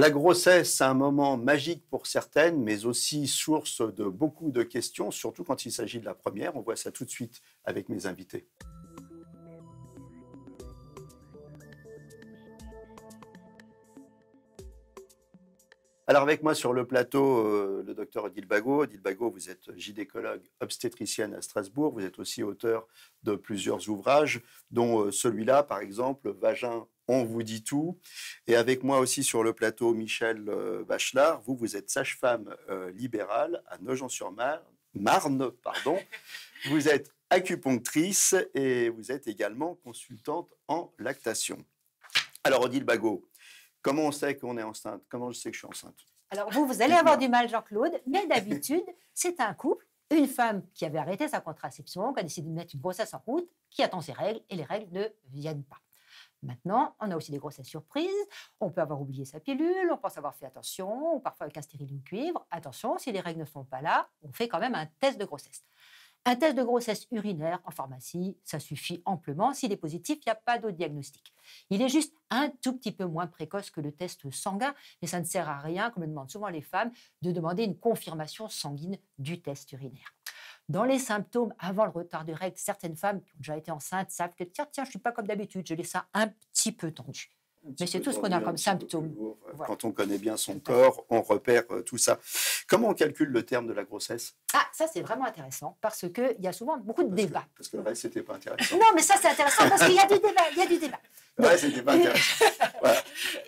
La grossesse, c'est un moment magique pour certaines, mais aussi source de beaucoup de questions, surtout quand il s'agit de la première. On voit ça tout de suite avec mes invités. Alors avec moi sur le plateau, le docteur Odile Bagot. Odile Bagot, vous êtes gynécologue obstétricienne à Strasbourg. Vous êtes aussi auteur de plusieurs ouvrages, dont celui-là, par exemple, Vagin, on vous dit tout. Et avec moi aussi sur le plateau, Michel Bachelard. Vous êtes sage-femme libérale à Nogent-sur-Marne, pardon. Vous êtes acupunctrice et vous êtes également consultante en lactation. Alors Odile Bagot, comment on sait qu'on est enceinte? Comment je sais que je suis enceinte? Alors vous allez avoir du mal, Jean-Claude, mais d'habitude, c'est un couple, une femme qui avait arrêté sa contraception, qui a décidé de mettre une grossesse en route, qui attend ses règles, et les règles ne viennent pas. Maintenant, on a aussi des grossesses surprises, on peut avoir oublié sa pilule, on pense avoir fait attention, ou parfois avec un stérilet ou cuivre. Attention, si les règles ne sont pas là, on fait quand même un test de grossesse. Un test de grossesse urinaire en pharmacie, ça suffit amplement. S'il est positif, il n'y a pas d'autre diagnostic. Il est juste un tout petit peu moins précoce que le test sanguin, mais ça ne sert à rien, comme le demandent souvent les femmes, de demander une confirmation sanguine du test urinaire. Dans les symptômes avant le retard de règles, certaines femmes qui ont déjà été enceintes savent que tiens, je ne suis pas comme d'habitude, je laisse ça un petit peu tendu. Mais c'est tout ce qu'on a comme symptômes. Voilà. Quand on connaît bien son corps, on repère tout ça. Comment on calcule le terme de la grossesse? Ah, ça c'est vraiment intéressant parce qu'il y a souvent beaucoup de débats. Parce que le reste, c'était pas intéressant. Non, mais ça c'est intéressant parce qu'il y a du débat. Il y a du débat. Ouais, c'était pas intéressant. Voilà.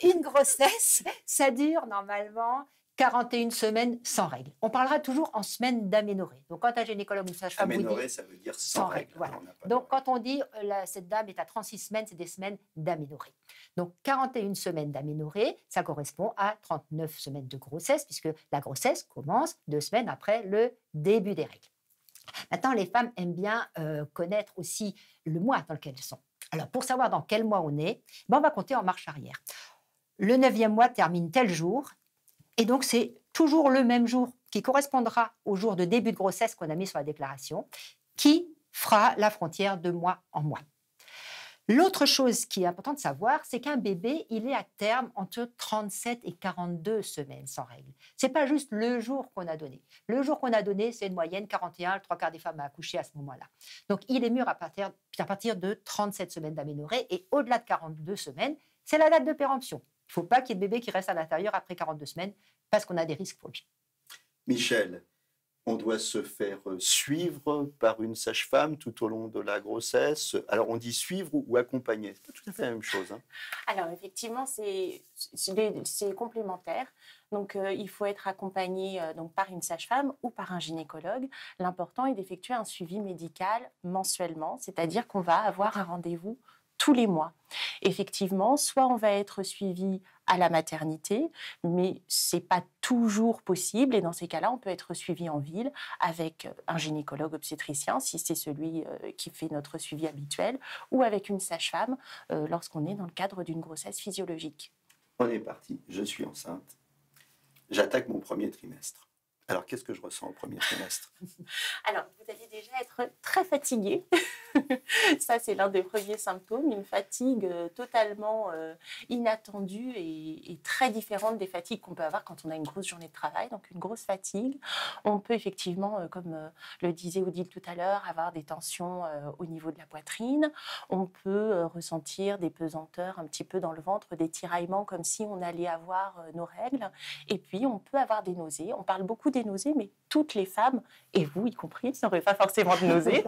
Une grossesse, ça dure normalement 41 semaines sans règles. On parlera toujours en semaine d'aménorrhée. Donc, quand un gynécologue ou sage-femme vous dit... ça veut dire sans règles. Voilà. Donc, quand on dit cette dame est à 36 semaines, c'est des semaines d'aménorrhée. Donc, 41 semaines d'aménorrhée, ça correspond à 39 semaines de grossesse, puisque la grossesse commence 2 semaines après le début des règles. Maintenant, les femmes aiment bien connaître aussi le mois dans lequel elles sont. Alors, pour savoir dans quel mois on est, on va compter en marche arrière. Le 9e mois termine tel jour. Et donc, c'est toujours le même jour qui correspondra au jour de début de grossesse qu'on a mis sur la déclaration, qui fera la frontière de mois en mois. L'autre chose qui est importante de savoir, c'est qu'un bébé, il est à terme entre 37 et 42 semaines sans règles. Ce n'est pas juste le jour qu'on a donné. Le jour qu'on a donné, c'est une moyenne 41, le 3/4 des femmes a accouché à ce moment-là. Donc, il est mûr à partir de 37 semaines d'aménorrhée et au-delà de 42 semaines, c'est la date de péremption. Il ne faut pas qu'il y ait de bébé qui reste à l'intérieur après 42 semaines parce qu'on a des risques pour lui. Michel, on doit se faire suivre par une sage-femme tout au long de la grossesse. Alors, on dit suivre ou accompagner. C'est pas tout à fait la même chose. Hein. Alors, effectivement, c'est complémentaire. Donc, il faut être accompagné donc, par une sage-femme ou par un gynécologue. L'important est d'effectuer un suivi médical mensuellement, c'est-à-dire qu'on va avoir un rendez-vous tous les mois. Effectivement, soit on va être suivi à la maternité, mais ce n'est pas toujours possible. Et dans ces cas-là, on peut être suivi en ville avec un gynécologue obstétricien, si c'est celui qui fait notre suivi habituel, ou avec une sage-femme lorsqu'on est dans le cadre d'une grossesse physiologique. On est parti. Je suis enceinte. J'attaque mon premier trimestre. Alors, qu'est-ce que je ressens au premier trimestre? Alors, vous allez déjà être très fatigué. Ça, c'est l'un des premiers symptômes, une fatigue totalement inattendue et très différente des fatigues qu'on peut avoir quand on a une grosse journée de travail, donc une grosse fatigue. On peut effectivement, comme le disait Odile tout à l'heure, avoir des tensions au niveau de la poitrine. On peut ressentir des pesanteurs un petit peu dans le ventre, des tiraillements comme si on allait avoir nos règles. Et puis, on peut avoir des nausées. On parle beaucoup des nausées, mais toutes les femmes, et vous y compris, n'auraient pas forcément de nausées.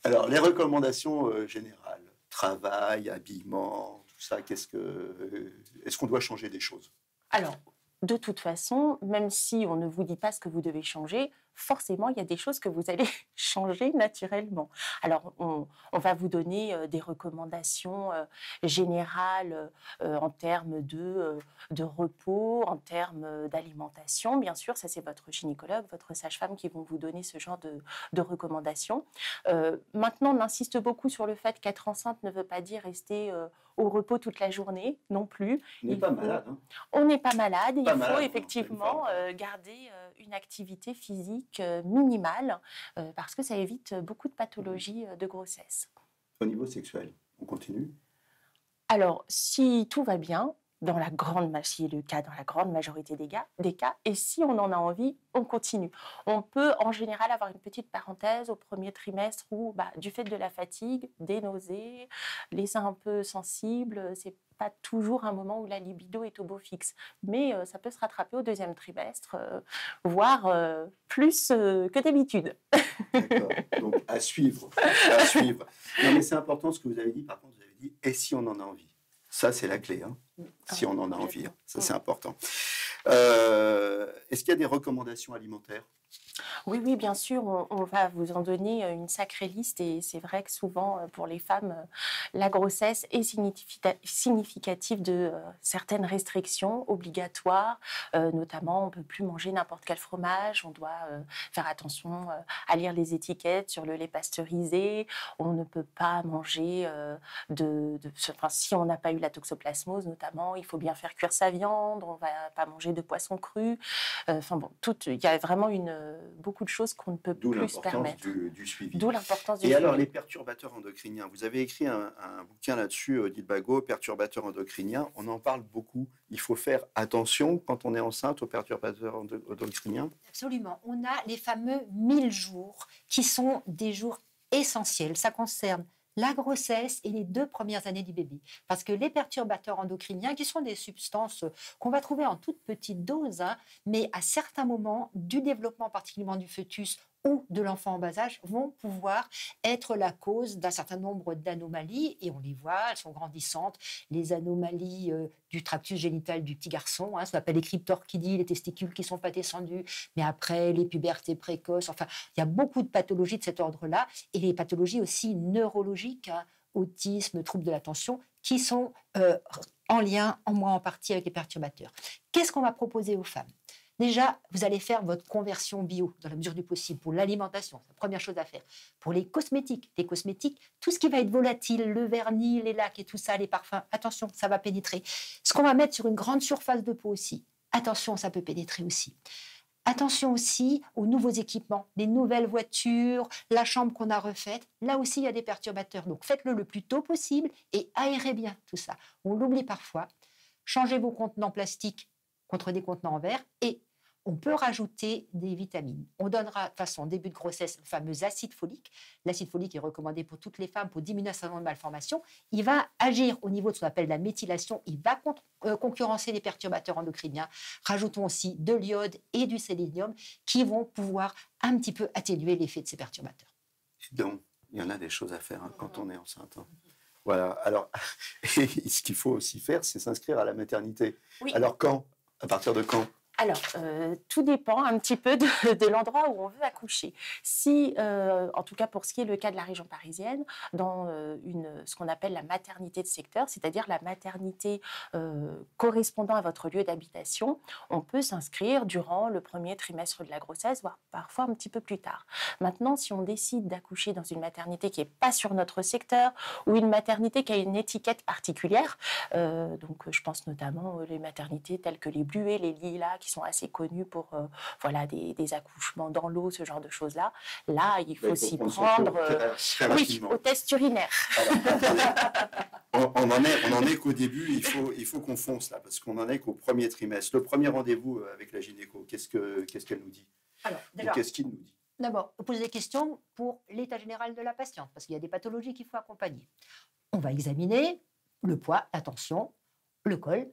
Alors, les recommandations générales, travail, habillement, tout ça, est-ce qu'on doit changer des choses? Alors, de toute façon, même si on ne vous dit pas ce que vous devez changer, forcément, il y a des choses que vous allez changer naturellement. Alors, on va vous donner des recommandations générales en termes de repos, en termes d'alimentation. Bien sûr, ça, c'est votre gynécologue, votre sage-femme qui vont vous donner ce genre de recommandations. Maintenant, on insiste beaucoup sur le fait qu'être enceinte ne veut pas dire rester au repos toute la journée non plus. On n'est pas malade. Hein. On n'est pas malade. Il faut malade, effectivement garder une activité physique minimale parce que ça évite beaucoup de pathologies de grossesse. Au niveau sexuel, on continue? Alors, si tout va bien, si le cas dans la grande majorité des cas, et si on en a envie, on continue. On peut en général avoir une petite parenthèse au premier trimestre où, du fait de la fatigue, des nausées, les seins un peu sensibles, c'est pas toujours un moment où la libido est au beau fixe. Mais ça peut se rattraper au deuxième trimestre, voire plus que d'habitude. D'accord. Donc, à suivre. À suivre. Non, mais c'est important ce que vous avez dit. Par contre, vous avez dit, et si on en a envie? Ça, c'est la clé. Hein. Si on en a envie. Hein. Ça, c'est important. Est-ce qu'il y a des recommandations alimentaires? Oui, oui, bien sûr, on va vous en donner une sacrée liste et c'est vrai que souvent, pour les femmes, la grossesse est significative de certaines restrictions obligatoires, notamment on ne peut plus manger n'importe quel fromage, on doit faire attention à lire les étiquettes sur le lait pasteurisé, on ne peut pas manger si on n'a pas eu la toxoplasmose notamment, il faut bien faire cuire sa viande, on ne va pas manger de poisson cru, il y a vraiment beaucoup de choses qu'on ne peut plus se permettre. Du suivi. D'où l'importance du suivi. Et alors, suivi. les perturbateurs endocriniens, vous avez écrit un bouquin là-dessus, Odile Bagot, perturbateurs endocriniens. On en parle beaucoup. Il faut faire attention quand on est enceinte aux perturbateurs endocriniens. Absolument. On a les fameux 1000 jours qui sont des jours essentiels. Ça concerne la grossesse et les 2 premières années du bébé. Parce que les perturbateurs endocriniens, qui sont des substances qu'on va trouver en toute petite dose, hein, mais à certains moments du développement, particulièrement du fœtus ou de l'enfant en bas âge, vont pouvoir être la cause d'un certain nombre d'anomalies. Et on les voit, elles sont grandissantes. Les anomalies du tractus génital du petit garçon, hein, ce qu'on appelle les cryptorchidis, les testicules qui ne sont pas descendus, mais après les pubertés précoces. Enfin, il y a beaucoup de pathologies de cet ordre-là. Et les pathologies aussi neurologiques, hein, autisme, troubles de l'attention, qui sont en lien, en moins en partie, avec les perturbateurs. Qu'est-ce qu'on va proposer aux femmes? Déjà, vous allez faire votre conversion bio dans la mesure du possible pour l'alimentation. C'est la première chose à faire. Pour les cosmétiques, tout ce qui va être volatile, le vernis, les lacs et tout ça, les parfums, attention, ça va pénétrer. Ce qu'on va mettre sur une grande surface de peau aussi, attention, ça peut pénétrer aussi. Attention aussi aux nouveaux équipements, les nouvelles voitures, la chambre qu'on a refaite. Là aussi, il y a des perturbateurs. Donc, faites-le le plus tôt possible et aérez bien tout ça. On l'oublie parfois. Changez vos contenants plastiques contre des contenants en verre et on peut rajouter des vitamines. On donnera, de toute façon, en début de grossesse, le fameux acide folique. L'acide folique est recommandé pour toutes les femmes pour diminuer un certain nombre de malformations. Il va agir au niveau de ce qu'on appelle la méthylation. Il va concurrencer les perturbateurs endocriniens. Rajoutons aussi de l'iode et du sélénium qui vont pouvoir un petit peu atténuer l'effet de ces perturbateurs. Donc, il y en a des choses à faire hein, quand on est enceinte. Hein. Voilà. Alors, ce qu'il faut aussi faire, c'est s'inscrire à la maternité. Oui. Alors, quand? À partir de quand? Alors, tout dépend un petit peu de l'endroit où on veut accoucher. Si, en tout cas pour ce qui est le cas de la région parisienne, dans ce qu'on appelle la maternité de secteur, c'est-à-dire la maternité correspondant à votre lieu d'habitation, on peut s'inscrire durant le premier trimestre de la grossesse, voire parfois un petit peu plus tard. Maintenant, si on décide d'accoucher dans une maternité qui n'est pas sur notre secteur ou une maternité qui a une étiquette particulière, donc je pense notamment aux maternités telles que les Bluets, les Lilas, qui sont assez connus pour des accouchements dans l'eau, ce genre de choses-là. Là, il faut s'y prendre au test urinaire. Alors, on en est qu'au début, il faut qu'on fonce là, parce qu'on en est qu'au premier trimestre. Le premier rendez-vous avec la gynéco, qu'est-ce qu'elle nous dit? Alors, déjà, qu'est-ce qu'il nous dit? D'abord, poser des questions pour l'état général de la patiente, parce qu'il y a des pathologies qu'il faut accompagner. On va examiner le poids, la tension, le col,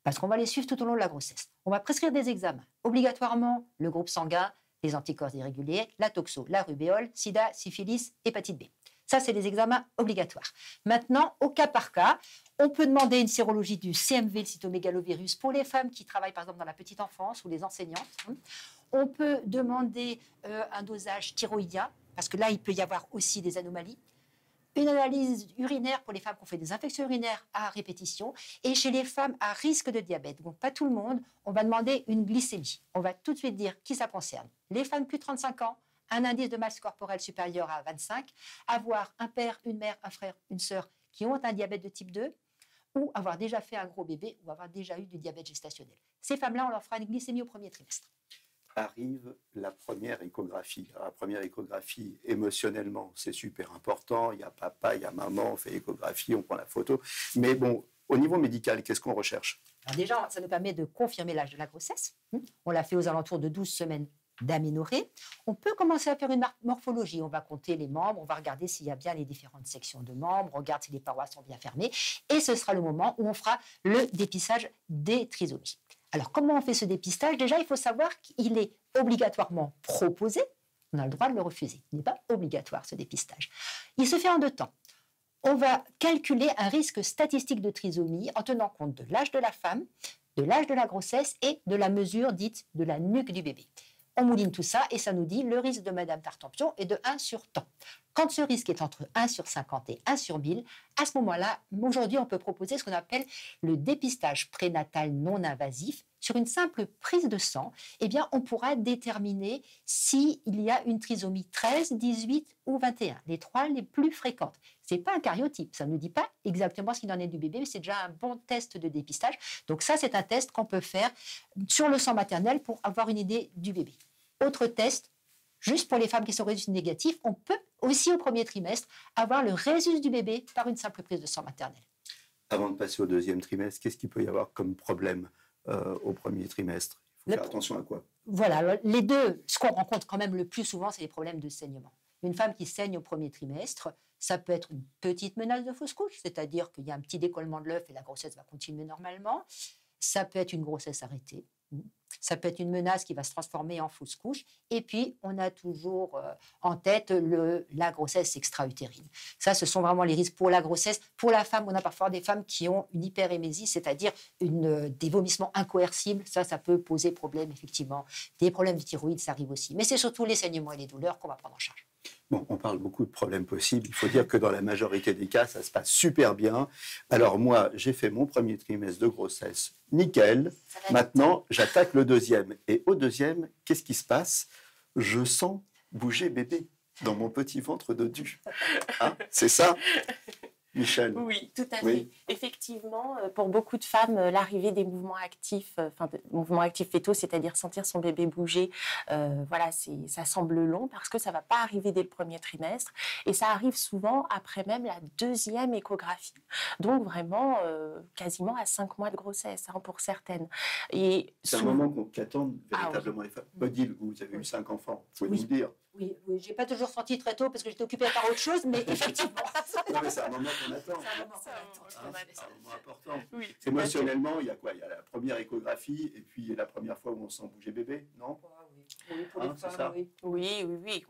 parce qu'on va les suivre tout au long de la grossesse. On va prescrire des examens. Obligatoirement, le groupe sanguin, les anticorps irréguliers, la toxo, la rubéole, sida, syphilis, hépatite B. Ça, c'est des examens obligatoires. Maintenant, au cas par cas, on peut demander une sérologie du CMV, le cytomégalovirus, pour les femmes qui travaillent, par exemple, dans la petite enfance ou les enseignantes. On peut demander un dosage thyroïdien, parce que là, il peut y avoir aussi des anomalies. Une analyse urinaire pour les femmes qui ont fait des infections urinaires à répétition. Et chez les femmes à risque de diabète, donc pas tout le monde, on va demander une glycémie. On va tout de suite dire qui ça concerne. Les femmes de plus de 35 ans, un indice de masse corporelle supérieur à 25, avoir un père, une mère, un frère, une sœur qui ont un diabète de type 2, ou avoir déjà fait un gros bébé, ou avoir déjà eu du diabète gestationnel. Ces femmes-là, on leur fera une glycémie au premier trimestre. arrive la première échographie. Alors, la première échographie, émotionnellement, c'est super important. Il y a papa, il y a maman, on fait l'échographie, on prend la photo. Mais bon, au niveau médical, qu'est-ce qu'on recherche? Alors déjà, ça nous permet de confirmer l'âge de la grossesse. On l'a fait aux alentours de 12 semaines d'aménorrhée. On peut commencer à faire une morphologie. On va compter les membres, on va regarder s'il y a bien les différentes sections de membres, on regarde si les parois sont bien fermées. Et ce sera le moment où on fera le dépistage des trisomies. Alors, comment on fait ce dépistage? Déjà, il faut savoir qu'il est obligatoirement proposé. On a le droit de le refuser. Il n'est pas obligatoire, ce dépistage. Il se fait en 2 temps. On va calculer un risque statistique de trisomie en tenant compte de l'âge de la femme, de l'âge de la grossesse et de la mesure dite de la nuque du bébé. On mouline tout ça et ça nous dit le risque de Madame Tartampion est de 1 sur tant. Quand ce risque est entre 1 sur 50 et 1 sur 1000, à ce moment-là, aujourd'hui, on peut proposer ce qu'on appelle le dépistage prénatal non invasif. Sur une simple prise de sang, eh bien, on pourra déterminer s'il y a une trisomie 13, 18 ou 21, les 3 les plus fréquentes. Ce n'est pas un cariotype, ça ne nous dit pas exactement ce qu'il en est du bébé, mais c'est déjà un bon test de dépistage. Donc ça, c'est un test qu'on peut faire sur le sang maternel pour avoir une idée du bébé. Autre test, juste pour les femmes qui sont résus négatifs, on peut aussi au premier trimestre avoir le résus du bébé par une simple prise de sang maternel. Avant de passer au 2e trimestre, qu'est-ce qu'il peut y avoir comme problème au premier trimestre? Il faut faire attention à quoi? Voilà, les deux, ce qu'on rencontre quand même le plus souvent, c'est les problèmes de saignement. Une femme qui saigne au premier trimestre, ça peut être une petite menace de fausse couche, c'est-à-dire qu'il y a un petit décollement de l'œuf et la grossesse va continuer normalement. Ça peut être une grossesse arrêtée. Ça peut être une menace qui va se transformer en fausse couche. Et puis, on a toujours en tête la grossesse extra-utérine. Ça, ce sont vraiment les risques pour la grossesse. Pour la femme, on a parfois des femmes qui ont une hyperémésie, c'est-à-dire des vomissements incoercibles. Ça peut poser problème, effectivement. Des problèmes de thyroïde, ça arrive aussi. Mais c'est surtout les saignements et les douleurs qu'on va prendre en charge. Bon, on parle beaucoup de problèmes possibles. Il faut dire que dans la majorité des cas, ça se passe super bien. Alors moi, j'ai fait mon premier trimestre de grossesse, nickel. Maintenant, j'attaque le 2e. Et au 2e, qu'est-ce qui se passe? Je sens bouger bébé dans mon petit ventre de du. Hein, c'est ça, Michel? Oui, tout à Oui. fait. Effectivement, pour beaucoup de femmes, l'arrivée des mouvements actifs, mouvements actifs fétaux, c'est-à-dire sentir son bébé bouger, voilà, ça semble long parce que ça ne va pas arriver dès le premier trimestre et ça arrive souvent après même la 2e échographie. Donc vraiment, quasiment à 5 mois de grossesse pour certaines. Et C'est un moment qu'attendent véritablement les femmes. Odile, vous avez eu 5 enfants, vous pouvez nous le dire. Oui, je n'ai pas toujours senti très tôt parce que j'étais occupée par autre chose, mais effectivement. Non, mais c'est un moment qu'on attend. C'est un moment qu'on attend. C'est un moment important. Oui, Émotionnellement, il y a quoi? Il y a la première échographie et puis la première fois où on sent bouger bébé, non? Oui, pour les c'est femmes, ça. oui. oui.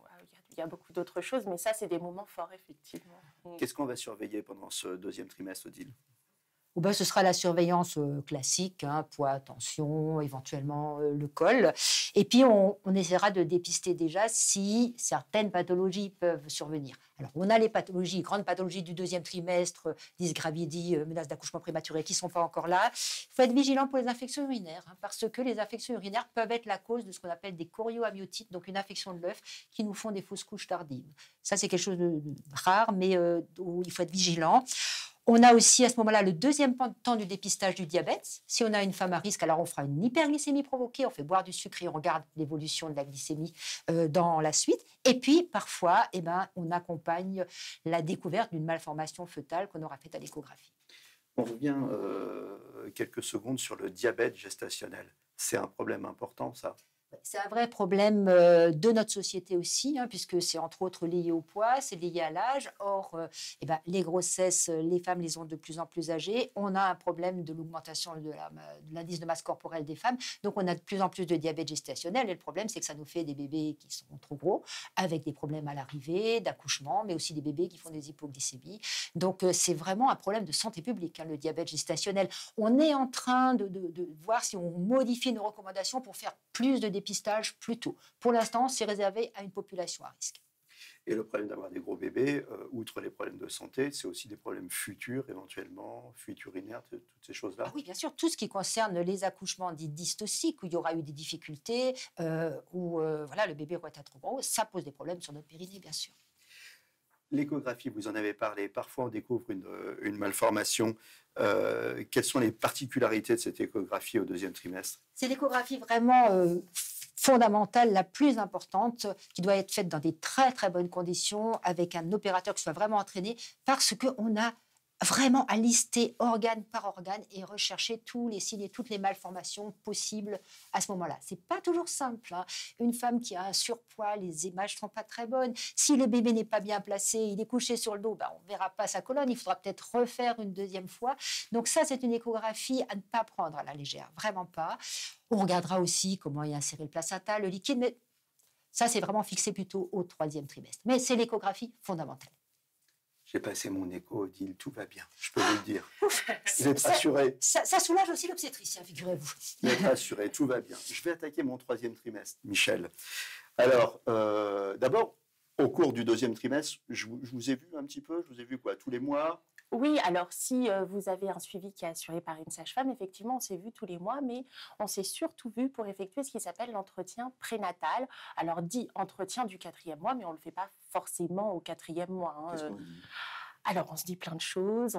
Il y a beaucoup d'autres choses, mais ça, c'est des moments forts, effectivement. Qu'est-ce qu'on va surveiller pendant ce 2e trimestre, Odile? Ou ben, ce sera la surveillance classique, poids, tension, éventuellement le col. Et puis, on essaiera de dépister déjà si certaines pathologies peuvent survenir. Alors, on a les pathologies, grandes pathologies du 2e trimestre, dysgravidie, menace d'accouchement prématuré, qui ne sont pas encore là. Il faut être vigilant pour les infections urinaires, parce que les infections urinaires peuvent être la cause de ce qu'on appelle des chorioamniotites, donc une infection de l'œuf, qui nous font des fausses couches tardives. Ça, c'est quelque chose de rare, mais où il faut être vigilant. On a aussi à ce moment-là le 2e temps du dépistage du diabète. Si on a une femme à risque, alors on fera une hyperglycémie provoquée, on fait boire du sucre et on regarde l'évolution de la glycémie dans la suite. Et puis parfois, on accompagne la découverte d'une malformation fœtale qu'on aura faite à l'échographie. On revient quelques secondes sur le diabète gestationnel. C'est un problème important, ça? C'est un vrai problème de notre société aussi, puisque c'est entre autres lié au poids, c'est lié à l'âge. Or, les grossesses, les femmes les ont de plus en plus âgées. On a un problème de l'augmentation de l'indice de masse corporelle des femmes. Donc, on a de plus en plus de diabète gestationnel. Et le problème, c'est que ça nous fait des bébés qui sont trop gros, avec des problèmes à l'arrivée, d'accouchement, mais aussi des bébés qui font des hypoglycémies. Donc, c'est vraiment un problème de santé publique, le diabète gestationnel. On est en train de voir si on modifie nos recommandations pour faire plus de dépistage plus tôt. Pour l'instant, c'est réservé à une population à risque. Et le problème d'avoir des gros bébés, outre les problèmes de santé, c'est aussi des problèmes futurs, éventuellement, fuite urinaire, toutes ces choses-là. Ah oui, bien sûr, tout ce qui concerne les accouchements dits dystociques, où il y aura eu des difficultés, où le bébé aurait été trop gros, ça pose des problèmes sur notre périnée, bien sûr. L'échographie, vous en avez parlé, parfois on découvre une malformation. Quelles sont les particularités de cette échographie au 2e trimestre? C'est l'échographie vraiment fondamentale, la plus importante, qui doit être faite dans des très, très bonnes conditions, avec un opérateur qui soit vraiment entraîné, parce qu'on a vraiment à lister organe par organe et rechercher tous les signes et toutes les malformations possibles à ce moment-là. C'est pas toujours simple, hein. Une femme qui a un surpoids, les images ne sont pas très bonnes. Si le bébé n'est pas bien placé, il est couché sur le dos, on ne verra pas sa colonne. Il faudra peut-être refaire une deuxième fois. Donc ça, c'est une échographie à ne pas prendre à la légère, vraiment pas. On regardera aussi comment est inséré le placenta, le liquide, mais ça, c'est vraiment fixé plutôt au 3e trimestre. Mais c'est l'échographie fondamentale. J'ai passé mon écho, Odile, tout va bien, je peux vous le dire. Vous êtes rassurés. Ça soulage aussi l'obstétricien, figurez-vous. Vous êtes rassurés, tout va bien. Je vais attaquer mon 3e trimestre, Michel. Alors, d'abord, au cours du 2e trimestre, je vous ai vu un petit peu, je vous ai vu quoi, tous les mois? Oui, alors si vous avez un suivi qui est assuré par une sage-femme, effectivement, on s'est vu tous les mois, mais on s'est surtout vu pour effectuer ce qui s'appelle l'entretien prénatal. Alors, dit entretien du 4e mois, mais on ne le fait pas forcément au 4e mois, hein. Qu'est-ce qu'on dit? Alors, on se dit plein de choses.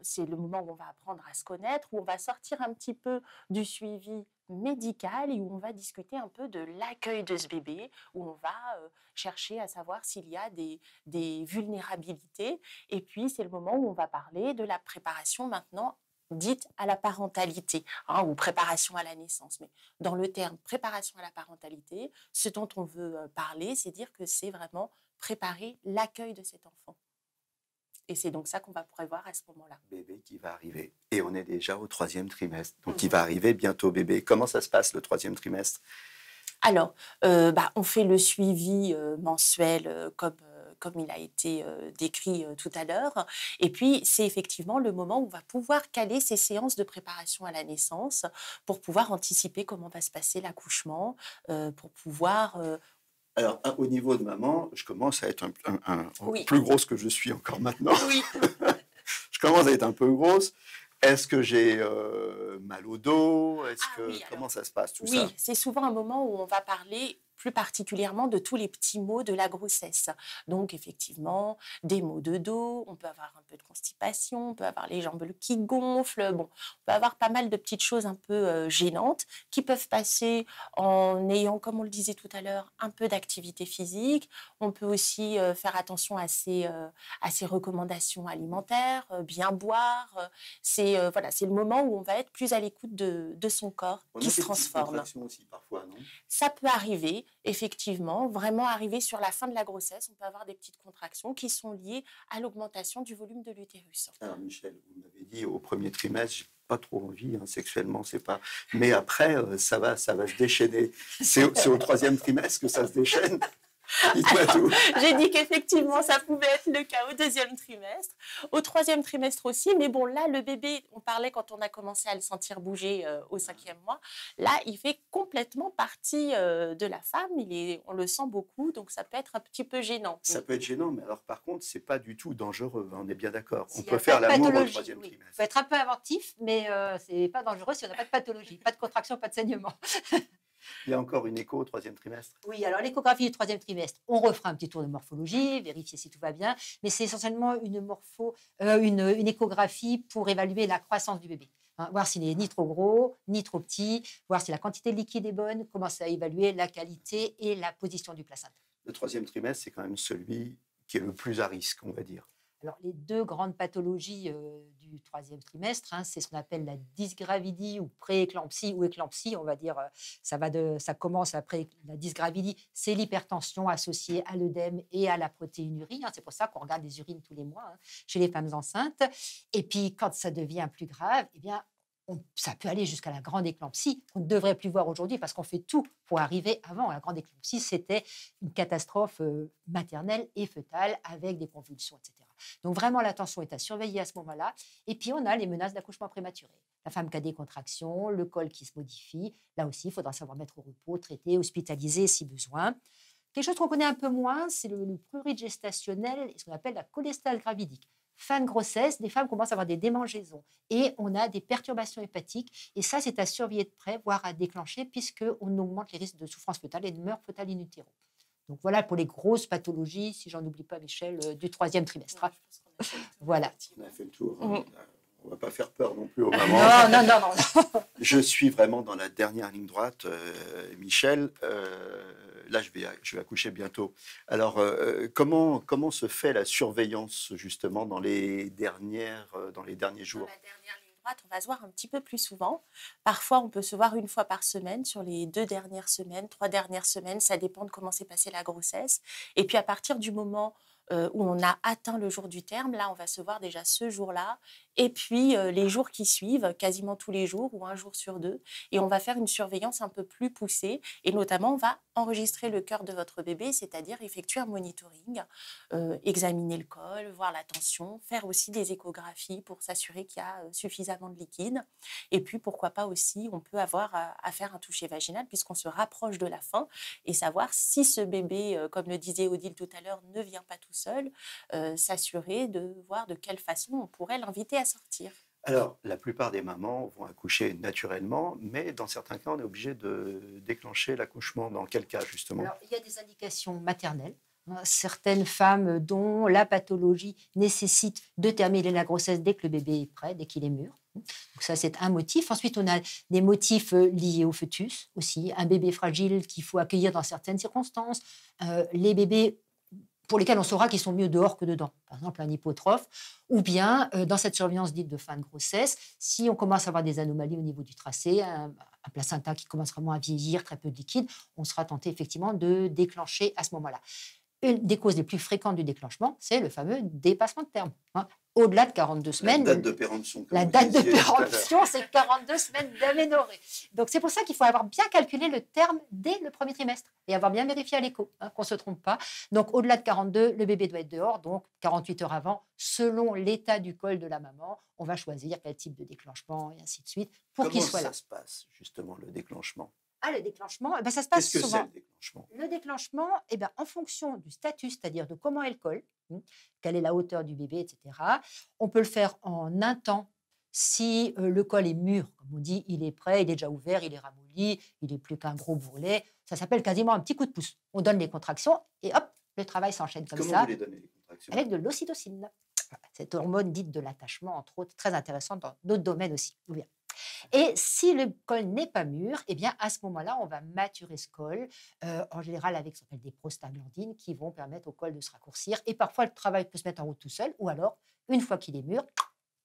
C'est le moment où on va apprendre à se connaître, où on va sortir un petit peu du suivi médical et où on va discuter un peu de l'accueil de ce bébé, où on va chercher à savoir s'il y a des vulnérabilités. Et puis, c'est le moment où on va parler de la préparation maintenant dite à la parentalité, hein, ou préparation à la naissance. Mais dans le terme préparation à la parentalité, ce dont on veut parler, c'est dire que c'est vraiment préparer l'accueil de cet enfant. Et c'est donc ça qu'on va prévoir à ce moment-là. Bébé qui va arriver. Et on est déjà au 3e trimestre. Donc, il va arriver bientôt, bébé. Comment ça se passe, le 3e trimestre? Alors, on fait le suivi mensuel comme il a été décrit tout à l'heure. Et puis, c'est effectivement le moment où on va pouvoir caler ces séances de préparation à la naissance pour pouvoir anticiper comment va se passer l'accouchement, pour pouvoir... Alors, au niveau de maman, je commence à être Oui. plus grosse que je suis encore maintenant. Oui. Je commence à être un peu grosse. Est-ce que j'ai mal au dos? Comment ça se passe, tout ça? Oui, c'est souvent un moment où on va parler plus particulièrement de tous les petits maux de la grossesse. Donc, effectivement, des maux de dos, on peut avoir un peu de constipation, on peut avoir les jambes qui gonflent, on peut avoir pas mal de petites choses un peu gênantes qui peuvent passer en ayant, comme on le disait tout à l'heure, un peu d'activité physique. On peut aussi faire attention à ces recommandations alimentaires, bien boire. C'est le moment où on va être plus à l'écoute de son corps qui se transforme. On a des petites contractions aussi parfois, non? Ça peut arriver, effectivement, vraiment arriver sur la fin de la grossesse. On peut avoir des petites contractions qui sont liées à l'augmentation du volume de l'utérus. Alors, Michel, vous m'avez dit au 1er trimestre, j'ai pas trop envie, hein, sexuellement, c'est pas. Mais après, ça va se déchaîner. C'est au 3e trimestre que ça se déchaîne. Dites-moi tout. J'ai dit qu'effectivement, ça pouvait être le cas au 2e trimestre, au 3e trimestre aussi. Mais bon, là, le bébé, on parlait quand on a commencé à le sentir bouger au 5e mois. Là, il fait complètement partie de la femme. On le sent beaucoup, donc ça peut être un petit peu gênant. Ça peut être gênant, mais alors par contre, c'est pas du tout dangereux. On est bien d'accord. On S'il y peut a faire pas de l'amour au pathologie, 3e oui. trimestre. Il faut être un peu inventif, mais c'est pas dangereux si on n'a pas de pathologie, pas de contraction, pas de saignement. Il y a encore une écho au 3e trimestre? Oui, alors l'échographie du 3e trimestre, on refera un petit tour de morphologie, vérifier si tout va bien, mais c'est essentiellement une échographie pour évaluer la croissance du bébé. Hein, voir s'il n'est ni trop gros, ni trop petit, voir si la quantité de liquide est bonne, commencer à évaluer la qualité et la position du placenta. Le 3e trimestre, c'est quand même celui qui est le plus à risque, on va dire. Alors, les deux grandes pathologies du 3e trimestre, hein, c'est ce qu'on appelle la dysgravidie ou prééclampsie ou éclampsie, on va dire. Ça commence après la dysgravidie, c'est l'hypertension associée à l'œdème et à la protéinurie. Hein, c'est pour ça qu'on regarde les urines tous les mois chez les femmes enceintes. Et puis, quand ça devient plus grave, eh bien, ça peut aller jusqu'à la grande éclampsie, qu'on ne devrait plus voir aujourd'hui parce qu'on fait tout pour arriver avant. La grande éclampsie, c'était une catastrophe maternelle et fœtale avec des convulsions, etc. Donc vraiment, l'attention est à surveiller à ce moment-là. Et puis, on a les menaces d'accouchement prématuré. La femme qui a des contractions, le col qui se modifie. Là aussi, il faudra savoir mettre au repos, traiter, hospitaliser si besoin. Quelque chose qu'on connaît un peu moins, c'est le prurit gestationnel et ce qu'on appelle la cholestase gravidique. Fin de grossesse, des femmes commencent à avoir des démangeaisons et on a des perturbations hépatiques. Et ça, c'est à surveiller de près, voire à déclencher, puisqu'on augmente les risques de souffrance fœtale et de mort fœtale in utero. Donc voilà pour les grosses pathologies, si j'en oublie pas, Michel, du 3e trimestre. Ouais, je pense qu'on a fait le tour, Voilà. On a fait le tour. On ne va pas faire peur non plus aux mamans. Non, non, non, non. Je suis vraiment dans la dernière ligne droite, Michel. Là, je vais accoucher bientôt. Alors, comment se fait la surveillance, justement, dans les derniers jours? Dans la dernière ligne droite, on va se voir un petit peu plus souvent. Parfois, on peut se voir une fois par semaine sur les 2 dernières semaines, 3 dernières semaines. Ça dépend de comment s'est passée la grossesse. Et puis, à partir du moment où on a atteint le jour du terme, là, on va se voir déjà ce jour-là. Et puis, les jours qui suivent, quasiment tous les jours ou un jour sur 2. Et on va faire une surveillance un peu plus poussée. Et notamment, on va enregistrer le cœur de votre bébé, c'est-à-dire effectuer un monitoring, examiner le col, voir la tension, faire aussi des échographies pour s'assurer qu'il y a suffisamment de liquide. Et puis, pourquoi pas aussi, on peut avoir à faire un toucher vaginal puisqu'on se rapproche de la fin et savoir si ce bébé, comme le disait Odile tout à l'heure, ne vient pas tout seul, s'assurer de voir de quelle façon on pourrait l'inviter à sortir. Alors, la plupart des mamans vont accoucher naturellement, mais dans certains cas, on est obligé de déclencher l'accouchement. Dans quel cas, justement? Alors, il y a des indications maternelles. Certaines femmes dont la pathologie nécessite de terminer la grossesse dès que le bébé est prêt, dès qu'il est mûr. Donc ça, c'est un motif. Ensuite, on a des motifs liés au fœtus aussi. Un bébé fragile qu'il faut accueillir dans certaines circonstances. Les bébés pour lesquels on saura qu'ils sont mieux dehors que dedans. Par exemple, un hypotrophe. Ou bien, dans cette surveillance dite de fin de grossesse, si on commence à avoir des anomalies au niveau du tracé, un placenta qui commence vraiment à vieillir, très peu de liquide, on sera tenté effectivement de déclencher à ce moment-là. Une des causes les plus fréquentes du déclenchement, c'est le fameux dépassement de terme. Au-delà de 42 semaines. La date de péremption. La date de péremption, c'est 42 semaines d'aménorrhée. Donc, c'est pour ça qu'il faut avoir bien calculé le terme dès le premier trimestre et avoir bien vérifié à l'écho, qu'on ne se trompe pas. Donc, au-delà de 42, le bébé doit être dehors. Donc, 48 heures avant, selon l'état du col de la maman, on va choisir quel type de déclenchement et ainsi de suite pour qu'il soit là. Comment ça se passe, justement, le déclenchement? Le déclenchement, ça se passe souvent. Qu'est-ce que c'est, le déclenchement? Le déclenchement, en fonction du statut, c'est-à-dire de comment elle colle, quelle est la hauteur du bébé, etc. On peut le faire en un temps. Si le col est mûr, comme on dit, il est prêt, il est déjà ouvert, il est ramolli, il n'est plus qu'un gros bourrelet. Ça s'appelle quasiment un petit coup de pouce. On donne les contractions et hop, le travail s'enchaîne comme ça. Comment vous les donnez, les contractions? Avec de l'ocytocine. Cette hormone dite de l'attachement, entre autres, très intéressante dans d'autres domaines aussi. Et si le col n'est pas mûr, à ce moment-là, on va maturer ce col, en général avec ce qu'on appelle des prostaglandines qui vont permettre au col de se raccourcir. Et parfois, le travail peut se mettre en route tout seul, ou alors, une fois qu'il est mûr,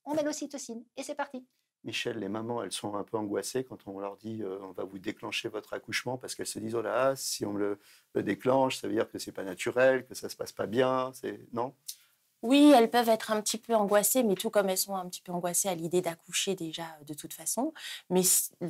on met l'ocytocine et c'est parti. Michel, les mamans, elles sont un peu angoissées quand on leur dit on va vous déclencher votre accouchement parce qu'elles se disent oh là, si on me le déclenche, ça veut dire que c'est pas naturel, que ça se passe pas bien, non? Oui, elles peuvent être un petit peu angoissées, mais tout comme elles sont un petit peu angoissées à l'idée d'accoucher déjà de toute façon. Mais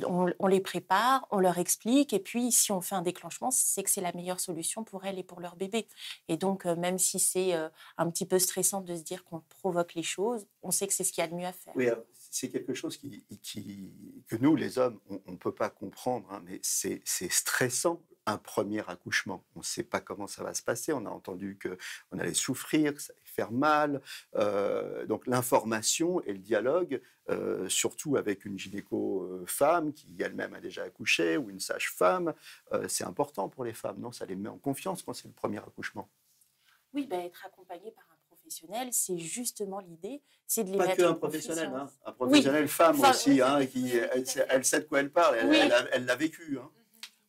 on les prépare, on leur explique, et puis si on fait un déclenchement, c'est que c'est la meilleure solution pour elles et pour leur bébé. Et donc, même si c'est un petit peu stressant de se dire qu'on provoque les choses, on sait que c'est ce qu'il y a de mieux à faire. Oui, c'est quelque chose que nous, les hommes, on ne peut pas comprendre, mais c'est stressant. Un premier accouchement. On ne sait pas comment ça va se passer. On a entendu qu'on allait souffrir, que ça allait faire mal. Donc l'information et le dialogue, surtout avec une gynéco-femme qui elle-même a déjà accouché ou une sage-femme, c'est important pour les femmes, non? Ça les met en confiance quand c'est le premier accouchement. Oui, être accompagné par un professionnel, c'est justement l'idée, c'est de les pas mettre que en un professionnel, confiance. un professionnel femme aussi, oui, elle sait de quoi elle parle, oui. elle l'a vécu.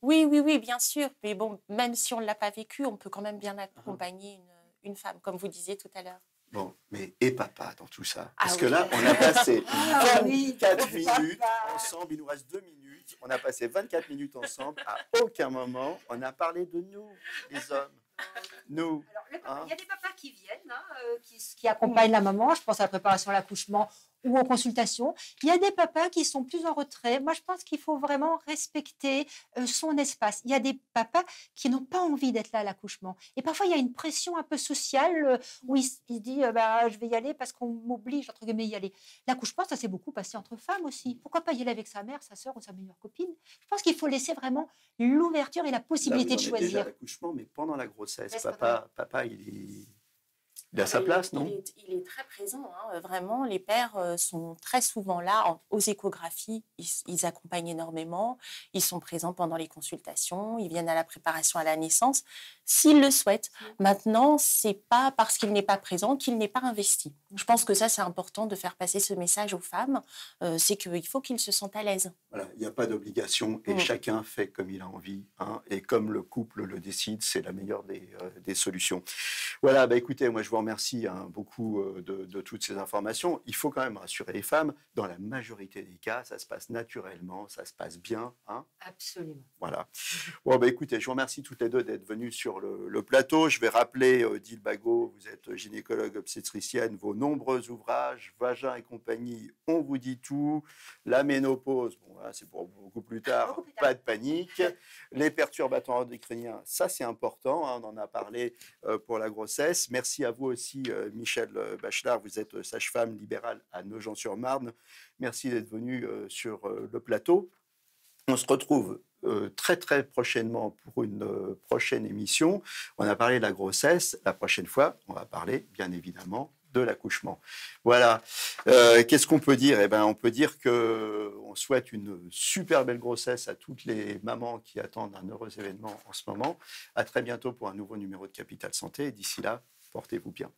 Oui, bien sûr. Mais bon, même si on ne l'a pas vécu, on peut quand même bien accompagner une femme, comme vous disiez tout à l'heure. Bon, mais et papa dans tout ça? Parce que oui. là, on a passé 24 minutes ensemble, il nous reste 2 minutes. On a passé 24 minutes ensemble. À aucun moment, on a parlé de nous, les hommes. Nous. Alors, il y a des papas qui viennent, qui accompagnent la maman. Je pense à la préparation à l'accouchement ou aux consultations. Il y a des papas qui sont plus en retrait. Moi, je pense qu'il faut vraiment respecter son espace. Il y a des papas qui n'ont pas envie d'être là à l'accouchement. Et parfois, il y a une pression un peu sociale où il se dit je vais y aller parce qu'on m'oblige, entre guillemets, y aller. L'accouchement, ça s'est beaucoup passé entre femmes aussi. Pourquoi pas y aller avec sa mère, sa sœur ou sa meilleure copine? Je pense qu'il faut laisser vraiment l'ouverture et la possibilité de choisir. Déjà l'accouchement, mais pendant la grossesse, papa, il est... Il a sa place, non? Il est très présent, hein, vraiment. Les pères sont très souvent là. Aux échographies, ils accompagnent énormément. Ils sont présents pendant les consultations. Ils viennent à la préparation à la naissance, s'ils le souhaitent. Maintenant, c'est pas parce qu'il n'est pas présent qu'il n'est pas investi. Je pense que ça, c'est important de faire passer ce message aux femmes. C'est qu'il faut qu'ils se sentent à l'aise. Voilà, il n'y a pas d'obligation et chacun fait comme il a envie. Hein, et comme le couple le décide, c'est la meilleure des solutions. Voilà, bah écoutez, moi je vous remercie beaucoup de toutes ces informations. Il faut quand même rassurer les femmes. Dans la majorité des cas, ça se passe naturellement, ça se passe bien. Hein. Absolument. Voilà. Bon, bah écoutez, je vous remercie toutes les deux d'être venues sur le plateau. Je vais rappeler, Odile Bagot, vous êtes gynécologue obstétricienne, vos nombreux ouvrages, Vagin et compagnie, on vous dit tout. La ménopause, bon, là, c'est pour beaucoup plus tard, pas de panique. Les perturbateurs endocriniens, ça c'est important, hein, on en a parlé pour la grossesse. Merci à vous aussi, Michel Bachelard, vous êtes sage-femme libérale à Nogent-sur-Marne. Merci d'être venu sur le plateau. On se retrouve très très prochainement pour une prochaine émission. On a parlé de la grossesse. La prochaine fois, on va parler bien évidemment de l'accouchement. Voilà. Qu'est-ce qu'on peut dire? Eh ben, on peut dire qu'on souhaite une super belle grossesse à toutes les mamans qui attendent un heureux événement en ce moment. À très bientôt pour un nouveau numéro de Capital Santé. D'ici là, portez-vous bien.